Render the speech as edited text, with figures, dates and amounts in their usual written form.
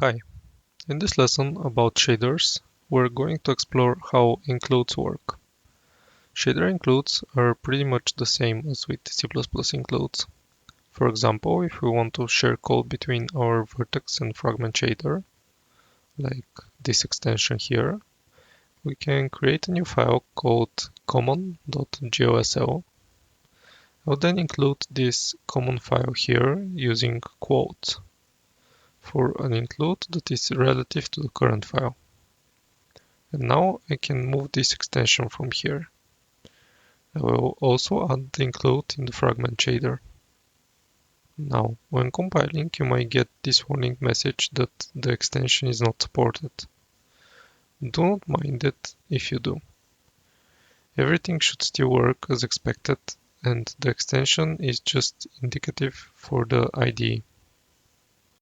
Hi, in this lesson about shaders, we're going to explore how includes work. Shader includes are pretty much the same as with C++ includes. For example, if we want to share code between our vertex and fragment shader, like this extension here, we can create a new file called common.gosl. I'll then include this common file here using quotes for an include that is relative to the current file. And now I can move this extension from here. I will also add the include in the fragment shader. Now, when compiling, you might get this warning message that the extension is not supported. Do not mind it if you do. Everything should still work as expected, and the extension is just indicative for the IDE.